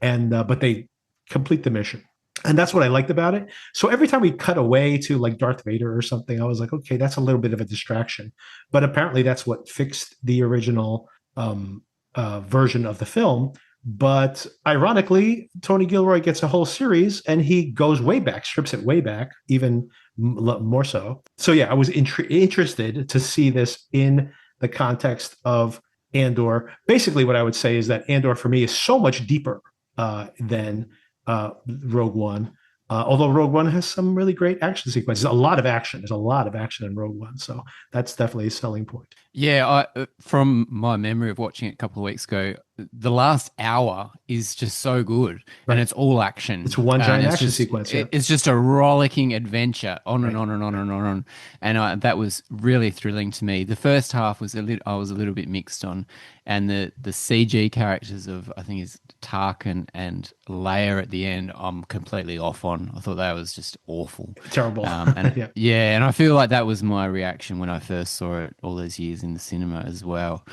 S1: And but they complete the mission. And that's what I liked about it. So every time we cut away to like Darth Vader or something, I was like, okay, that's a little bit of a distraction. But apparently that's what fixed the original version of the film. But ironically, Tony Gilroy gets a whole series and he goes way back, strips it way back, even more so. So, yeah, I was interested to see this in the context of Andor. Basically, what I would say is that Andor for me is so much deeper than Rogue One. Although Rogue One has some really great action sequences, a lot of action. There's a lot of action in Rogue One, so that's definitely a selling point.
S2: Yeah, from my memory of watching it a couple of weeks ago, the last hour is just so good, and
S1: Right.
S2: it's all action.
S1: It's one
S2: And
S1: giant
S2: it's
S1: action
S2: just
S1: sequence. Yeah.
S2: it's just a rollicking adventure on and
S1: Right.
S2: on and on and on and on. And that was really thrilling to me. The first half was I was a little bit mixed on, and the CG characters of I think is Tarkin and Leia at the end, I'm completely off on. I thought that was just awful.
S1: Terrible.
S2: And
S1: Yeah.
S2: yeah, and I feel like that was my reaction when I first saw it all those years in the cinema as well.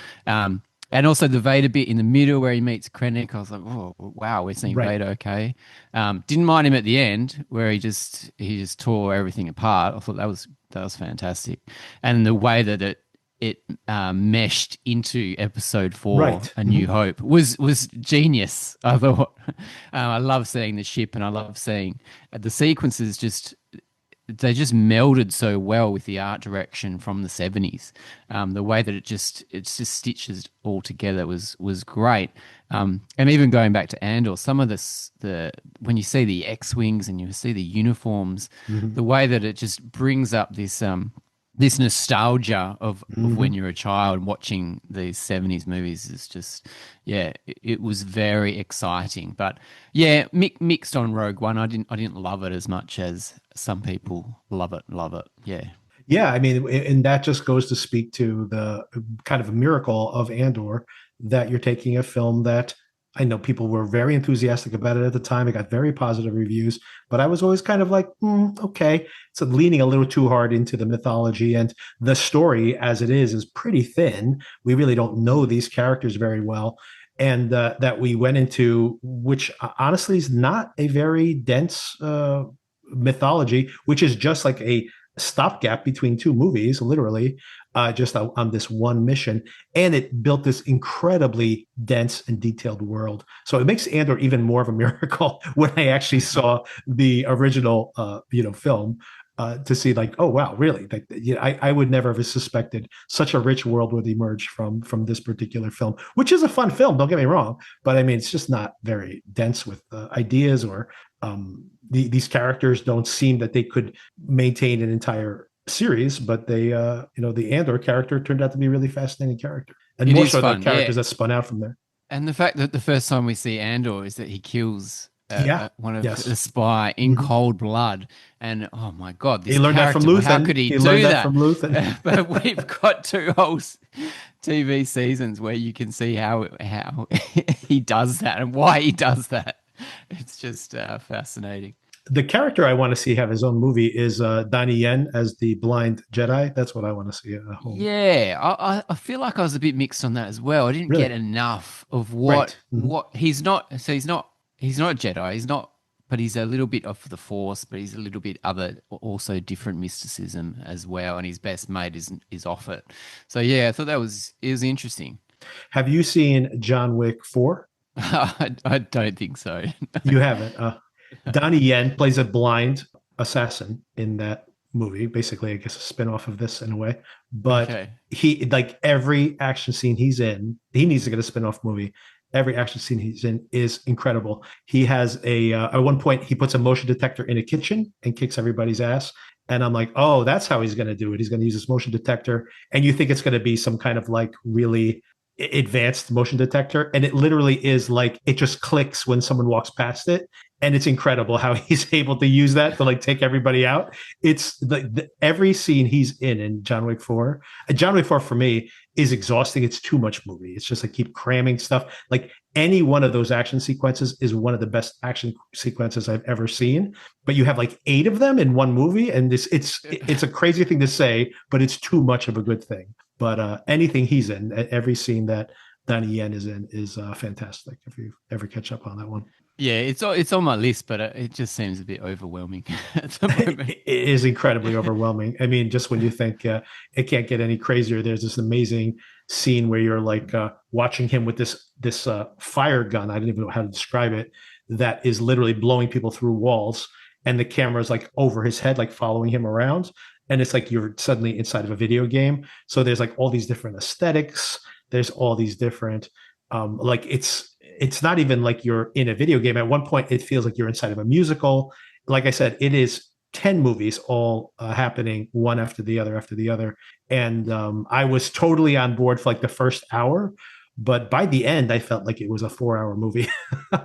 S2: And also the Vader bit in the middle where he meets Krennic, I was like, oh wow, we're seeing
S1: Right.
S2: Vader, okay. Didn't mind him at the end where he just tore everything apart. I thought that was fantastic, and the way that it meshed into Episode 4,
S1: Right.
S2: A New
S1: Mhm.
S2: Hope, was genius. I thought I love seeing the ship, and I love seeing the sequences they just melded so well with the art direction from the 70s. The way that it just stitches all together was great. And even going back to Andor, some of the when you see the X-wings and you see the uniforms,
S1: Mhm.
S2: the way that it just brings up this nostalgia of when
S1: Mhm.
S2: you're a child watching these 70s movies is just, yeah, it was very exciting. But yeah, mixed on Rogue One. I didn't love it as much as some people love it. Love it. Yeah.
S1: Yeah, I mean, and that just goes to speak to the kind of miracle of Andor, that you're taking a film that I know people were very enthusiastic about it at the time. It got very positive reviews, but I was always kind of like, okay, it's leaning a little too hard into the mythology, and the story as it is pretty thin. We really don't know these characters very well. And that we went into, which honestly is not a very dense mythology, which is just like a stopgap between two movies, literally, just on this one mission. And it built this incredibly dense and detailed world. So it makes Andor even more of a miracle when I actually saw the original, film. To see like, oh wow, really? Like, I would never have suspected such a rich world would emerge from this particular film, which is a fun film. Don't get me wrong, but I mean, it's just not very dense with ideas or these characters don't seem that they could maintain an entire series, but the Andor character turned out to be a really fascinating character, and
S2: It
S1: more
S2: is
S1: so the
S2: fun. Yeah.
S1: characters that spun out from there.
S2: And the fact that the first time we see Andor is that he kills
S1: Yeah.
S2: one of the
S1: Yes.
S2: spy in
S1: Mhm.
S2: cold blood. And oh my God,
S1: He
S2: this
S1: learned that from
S2: character, how
S1: Luthen.
S2: could he
S1: He learned
S2: do
S1: that
S2: that?
S1: from Luthen.
S2: But we've got two whole TV seasons where you can see how he does that and why he does that. It's just fascinating.
S1: The character I want to see have his own movie is Donnie Yen as the blind Jedi. That's what I want to see at home.
S2: Yeah, I feel like I was a bit mixed on that as well. I didn't get
S1: Really?
S2: enough of
S1: Right. Mhm.
S2: what he's not. So he's not a Jedi. He's not, but he's a little bit of the Force. But he's a little bit other, also different mysticism as well. And his best mate is off it. So yeah, I thought it was interesting.
S1: Have you seen John Wick 4?
S2: I don't think so.
S1: You haven't. Donnie Yen plays a blind assassin in that movie. Basically, I guess a spinoff of this in a way. But
S2: Okay.
S1: he, like every action scene he's in, he needs to get a spinoff movie. Every action scene he's in is incredible. He has at one point he puts a motion detector in a kitchen and kicks everybody's ass. And I'm like, oh, that's how he's going to do it. He's going to use this motion detector, and you think it's going to be some kind of like really advanced motion detector, and it literally is like it just clicks when someone walks past it, and it's incredible how he's able to use that to like take everybody out. It's every scene he's in John Wick 4. John Wick 4 for me is exhausting. It's too much movie. It's just like keep cramming stuff. Like any one of those action sequences is one of the best action sequences I've ever seen. But you have like 8 of them in one movie, and it's a crazy thing to say, but it's too much of a good thing. But anything he's in, every scene that Donnie Yen is in is fantastic. If you ever catch up on that one.
S2: Yeah, it's on my list, but it just seems a bit overwhelming at the moment.
S1: It is incredibly overwhelming. I mean, just when you think it can't get any crazier, there's this amazing scene where you're like watching him with this fire gun. I don't even know how to describe it. That is literally blowing people through walls, and the camera is like over his head, like following him around. And it's like you're suddenly inside of a video game. So there's like all these different aesthetics. There's all these different like it's not even like you're in a video game. At one point, it feels like you're inside of a musical. Like I said, it is 10 movies all happening one after the other. And I was totally on board for like the first hour. But by the end, I felt like it was a 4-hour movie.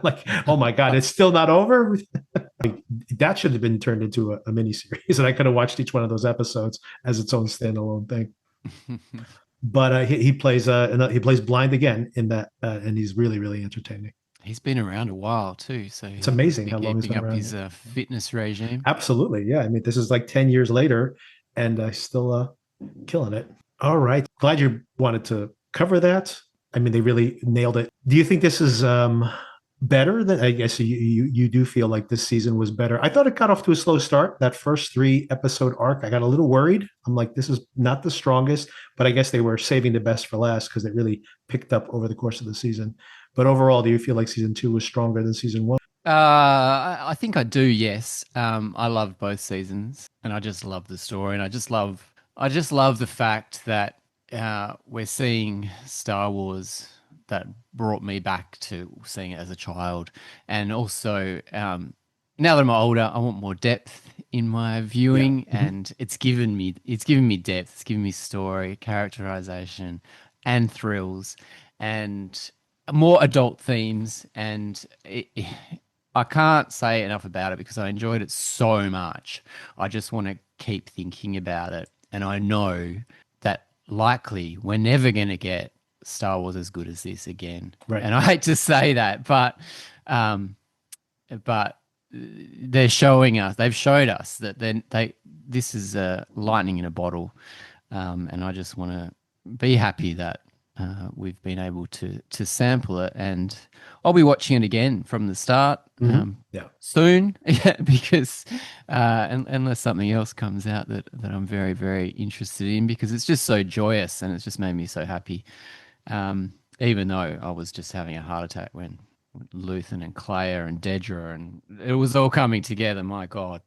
S1: Like, oh my God, it's still not over. Like, that should have been turned into a mini series. And I could have watched each one of those episodes as its own standalone thing. But he plays blind again in that, and he's really really entertaining.
S2: He's been around a while too, so
S1: It's
S2: he must
S1: amazing
S2: be
S1: how long he's
S2: keeping
S1: been
S2: up
S1: around.
S2: his fitness regime.
S1: Absolutely, yeah. I mean, this is like 10 years later, and still killing it. All right, glad you wanted to cover that. I mean, they really nailed it. Do you think this is better than? I guess you do feel like this season was better. I thought it got off to a slow start. That first 3 episode arc, I got a little worried. I'm like, this is not the strongest, but I guess they were saving the best for last because it really picked up over the course of the season. But overall, do you feel like season 2 was stronger than season 1?
S2: I think I do. Yes, I love both seasons, and I just love the story, and I just love the fact that we're seeing Star Wars that brought me back to seeing it as a child, and also now that I'm older, I want more depth in my
S1: Yeah.
S2: viewing,
S1: Mhm.
S2: and it's given me depth, it's given me story, characterization, and thrills, and more adult themes, and I can't say enough about it because I enjoyed it so much. I just want to keep thinking about it. And I know that likely we're never going to get Star Wars as good as this again.
S1: Right.
S2: And I hate to say that, um, but they're showing us, they've showed us that this is lightning in a bottle. And I just want to be happy that we've been able to sample it, and I'll be watching it again from the start
S1: Yeah.
S2: soon, yeah, because unless something else comes out that I'm very very interested in, because it's just so joyous and it's just made me so happy. Even though I was just having a heart attack when Luthen and Claire and Dedra and it was all coming together. My God.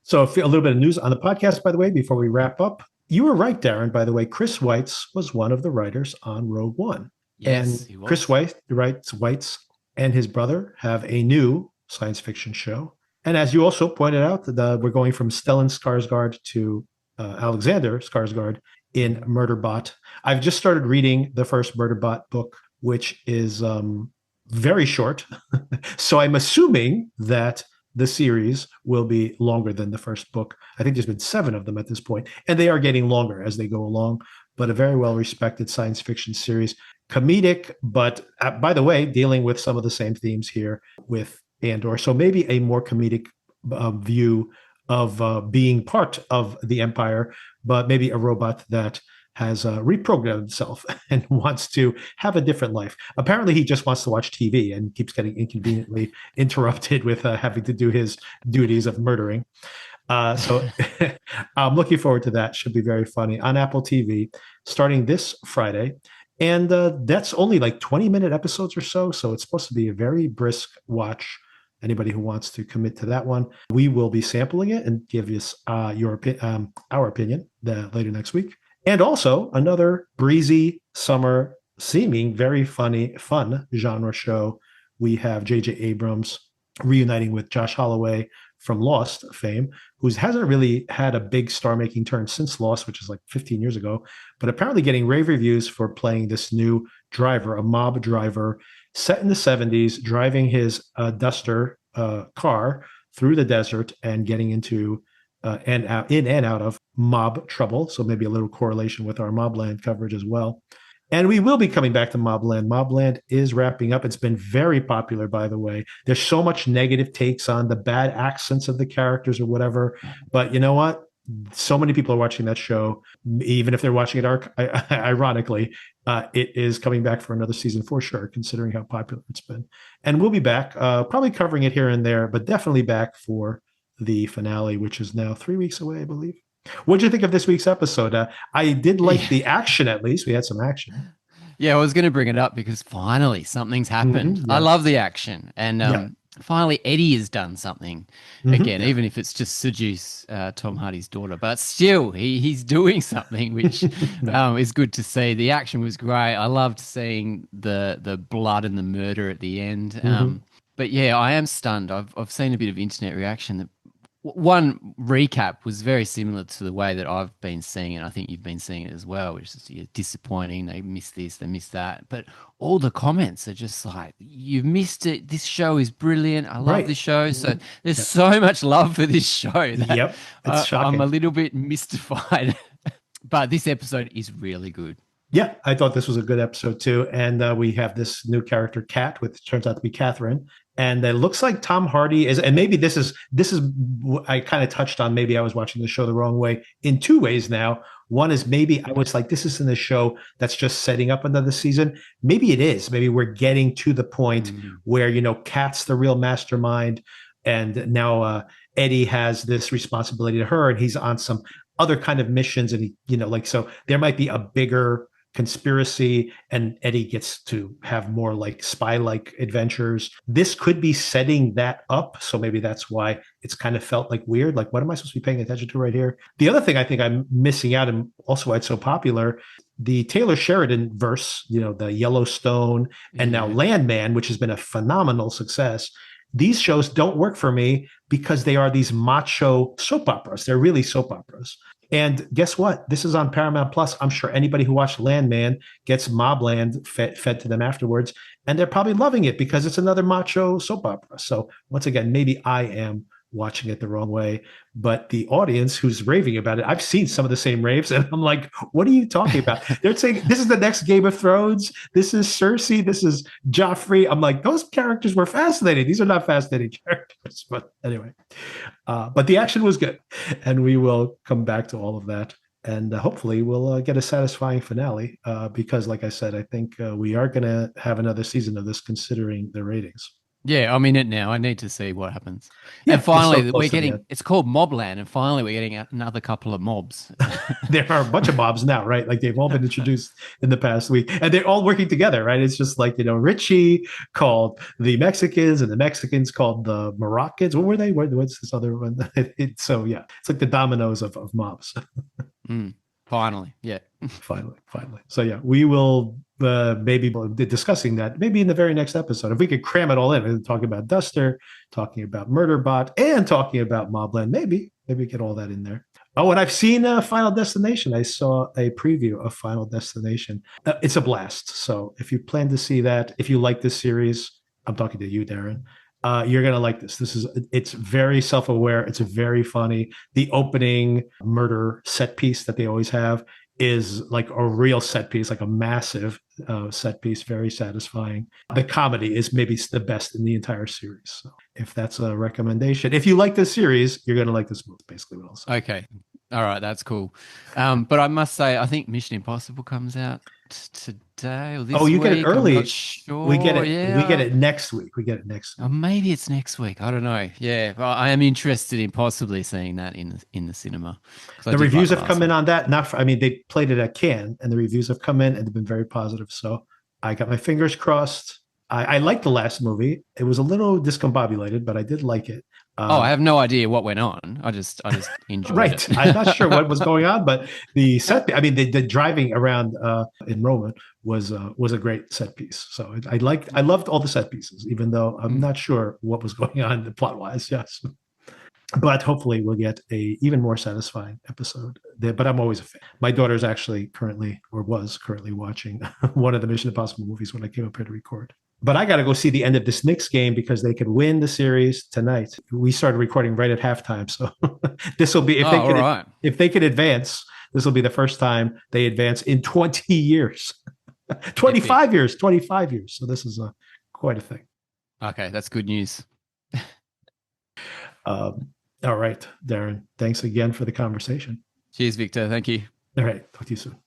S1: So a little bit of news on the podcast, by the way, before we wrap up. You were right, Darren. By the way, Chris Weitz was one of the writers on Rogue One.
S2: Yes,
S1: And
S2: he
S1: Chris
S2: was.
S1: Weitz and his brother have a new science fiction show. And as you also pointed out, we're going from Stellan Skarsgård to Alexander Skarsgård in Murderbot. I've just started reading the first Murderbot book, which is very short. So I'm assuming that the series will be longer than the first book. I think there's been 7 of them at this point, and they are getting longer as they go along. But a very well respected science fiction series, comedic, but by the way, dealing with some of the same themes here with Andor. So maybe a more comedic view of being part of the Empire, but maybe a robot that has reprogrammed himself and wants to have a different life. Apparently, he just wants to watch TV and keeps getting inconveniently interrupted with having to do his duties of murdering. So I'm looking forward to that. Should be very funny on Apple TV starting this Friday. And that's only like 20-minute episodes or so. So it's supposed to be a very brisk watch. Anybody who wants to commit to that one, we will be sampling it and give us our opinion later next week. And also another breezy summer, seeming very fun genre show. We have J.J. Abrams reuniting with Josh Holloway from Lost fame, who hasn't really had a big star-making turn since Lost, which is like 15 years ago, but apparently getting rave reviews for playing this new driver, a mob driver set in the 70s, driving his Duster car through the desert and getting into in and out of mob trouble. So maybe a little correlation with our Mobland coverage as well. And we will be coming back to Mobland. Mobland is wrapping up. It's been very popular, by the way. There's so much negative takes on the bad accents of the characters or whatever. But you know what? So many people are watching that show, even if they're watching it ironically. It is coming back for another season for sure, considering how popular it's been. And we'll be back, probably covering it here and there, but definitely back for the finale, which is now 3 weeks away, I believe. What did you think of this week's episode? I did like the action, at least. We had some action.
S2: Yeah, I was going to bring it up because finally something's happened.
S1: Yes.
S2: I love the action. And finally Eddie has done something again, even if it's just seduce Tom Hardy's daughter. But still, he's doing something, which is good to see. The action was great. I loved seeing the blood and the murder at the end. But yeah, I am stunned. I've seen a bit of internet reaction that one recap was very similar to the way that I've been seeing it. I think you've been seeing it as well, which is disappointing. They missed this, they missed that. But all the comments are just like, you've missed it. This show is brilliant. I love this show. So there's so much love for this show that
S1: it's shocking.
S2: I'm a little bit mystified. But this episode is really good.
S1: Yeah, I thought this was a good episode too. And we have this new character, Kat, which turns out to be Catherine. And it looks like Tom Hardy is, and maybe this is I kind of touched on, maybe I was watching the show the wrong way in 2 ways now. One is maybe I was like, this isn't a show that's just setting up another season. Maybe it is. Maybe we're getting to the point where, Kat's the real mastermind. And now Eddie has this responsibility to her, and he's on some other kind of missions. And he, so there might be a bigger conspiracy, and Eddie gets to have more like spy-like adventures. This could be setting that up, so maybe that's why it's kind of felt like weird. Like, what am I supposed to be paying attention to right here? The other thing I think I'm missing out, and also why it's so popular, the Taylor Sheridan verse, the Yellowstone, and now Landman, which has been a phenomenal success. These shows don't work for me because they are these macho soap operas. They're really soap operas. And guess what? This is on Paramount Plus. I'm sure anybody who watched Landman gets Mobland fed to them afterwards, and they're probably loving it because it's another macho soap opera. So once again, maybe I am watching it the wrong way, but the audience who's raving about it, I've seen some of the same raves, and I'm like, what are you talking about? They're saying this is the next Game of Thrones. This is Cersei. This is Joffrey. I'm like, those characters were fascinating. These are not fascinating characters, but anyway. But the action was good, and we will come back to all of that, and hopefully we'll get a satisfying finale because, like I said, I think we are going to have another season of this considering the ratings.
S2: Yeah, I'm in it now. I need to see what happens.
S1: Yeah,
S2: and finally, we're getting, it's called Mobland, and finally we're getting another couple of mobs.
S1: There are a bunch of mobs now, right? Like they've all been introduced in the past week, and they're all working together, right? It's just like, Richie called the Mexicans, and the Mexicans called the Moroccans. What were they? What's this other one? So yeah, it's like the dominoes of mobs.
S2: Finally, yeah.
S1: Finally. So yeah, we will maybe be discussing that maybe in the very next episode. If we could cram it all in, talking about Duster, talking about Murderbot, and talking about Mobland, maybe get all that in there. Oh, and I've seen Final Destination. I saw a preview of Final Destination. It's a blast. So if you plan to see that, if you like this series, I'm talking to you, Darren. You're gonna like this. It's very self-aware. It's very funny. The opening murder set piece that they always have is like a real set piece, like a massive set piece, very satisfying. The comedy is maybe the best in the entire series. So if that's a recommendation, if you like this series, you're gonna like this movie. Basically, what I'll say.
S2: Okay. All right, that's cool. But I must say, I think Mission Impossible comes out today or
S1: Oh,
S2: this
S1: you get it
S2: week. I'm not
S1: early. We get
S2: sure.
S1: it. We get
S2: Yeah.
S1: it next week. We get it next week.
S2: Or maybe it's next week. I don't know. Yeah, well, I am interested in possibly seeing that in the cinema because I
S1: The
S2: did like
S1: reviews
S2: the
S1: have
S2: last
S1: come in
S2: one.
S1: on that. Not, for, I mean, they played it at Cannes, and the reviews have come in and they've been very positive. So I got my fingers crossed. I liked the last movie. It was a little discombobulated, but I did like it.
S2: Oh, I
S1: Um,
S2: have no idea what went on. I just enjoyed it.
S1: right. I'm not sure what was going on, but the set. I mean, the driving around in Roma was a great set piece. So I loved all the set pieces, even though I'm
S2: Mm.
S1: not sure what was going on plot wise. Yes. But hopefully we'll get a even more satisfying episode. But I'm always a fan. My daughter's actually currently or was currently watching one of the Mission Impossible movies when I came up here to record. But I got to go see the end of this Knicks game because they could win the series tonight. We started recording right at halftime, so this will be
S2: Oh, all right.
S1: if they could advance. This will be the first time they advance in 20 years,
S2: Epic.
S1: 25 years. So this is quite a thing.
S2: Okay, that's good news.
S1: Um, all right, Darren. Thanks again for the conversation.
S2: Cheers, Victor. Thank you.
S1: All right. Talk to you soon.